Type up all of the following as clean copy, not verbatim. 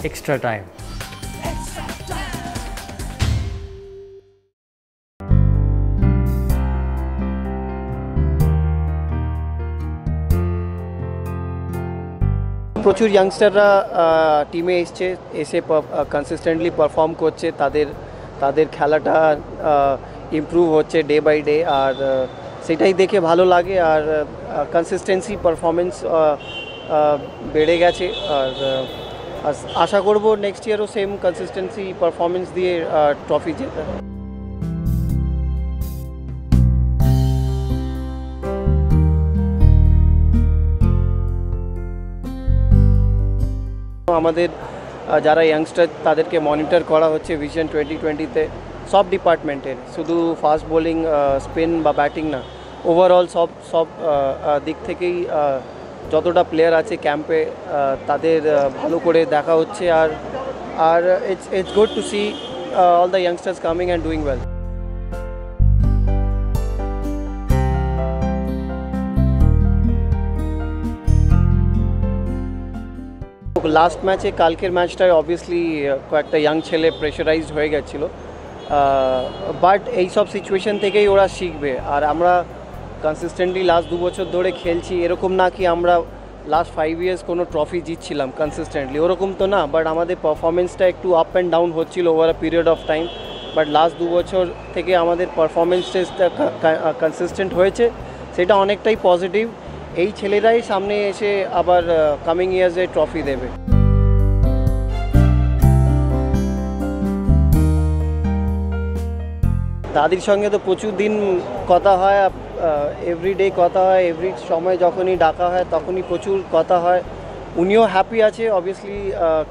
extra time. প্রচুর ইয়াংস্টাররা টিমে এসে কনসিস্টেন্টলি পারফর্ম করছে, তাদের খেলাটা ইমপ্রুভ হচ্ছে ডে বাই ডে, আর সেটাই দেখে ভালো লাগে। আর কনসিস্টেন্সি পারফরমেন্স বেড়ে গেছে, আর আশা করব নেক্সট ইয়ারও সেম কনসিস্টেন্সি পারফরমেন্স দিয়ে ট্রফি জেতা। আমাদের যারা ইয়াংস্টার তাদেরকে মনিটর করা হচ্ছে ভিশন 2020-তে সব ডিপার্টমেন্টের, শুধু ফাস্ট বোলিং, স্পিন বা ব্যাটিং না, ওভারঅল সব দিক থেকেই যতটা প্লেয়ার আছে ক্যাম্পে তাদের ভালো করে দেখা হচ্ছে। আর it's good to see all the youngsters coming and doing well. Last ম্যাচে, কালকের ম্যাচটায় অবভিয়াসলি কয়েকটা ইয়াং ছেলে প্রেশারাইজড হয়ে গেছিলো, বাট এইসব সিচুয়েশন থেকেই ওরা শিখবে। আর আমরা কনসিস্টেন্টলি লাস্ট 2 বছর ধরে খেলছি, এরকম না কি আমরা লাস্ট 5 ইয়ার্স কোনো ট্রফি জিতছিলাম কনসিস্টেন্টলি, ওরকম তো না, বাট আমাদের পারফরমেন্সটা একটু আপ অ্যান্ড ডাউন হচ্ছিল over a period of time. But last 2 বছর থেকে আমাদের পারফরমেন্সটা কনসিস্টেন্ট হয়েছে, সেটা অনেকটাই পজিটিভ। এই ছেলেরাই সামনে এসে আবার কামিং ইয়ার্সে ট্রফি দেবে। দাদির সঙ্গে তো প্রচুর দিন কথা হয়, এভরিডে কথা হয়, এভরি সময় যখনই ডাকা হয় তখনই প্রচুর কথা হয়। উনিও হ্যাপি আছে অবভিয়াসলি,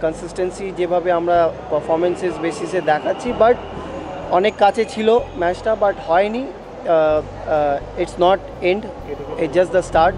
কনসিস্টেন্সি যেভাবে আমরা পারফরমেন্সেস বেসিসে দেখাচ্ছি, বাট অনেক কাছে ছিল ম্যাচটা, বাট হয়নি। It's not end, it's just the start.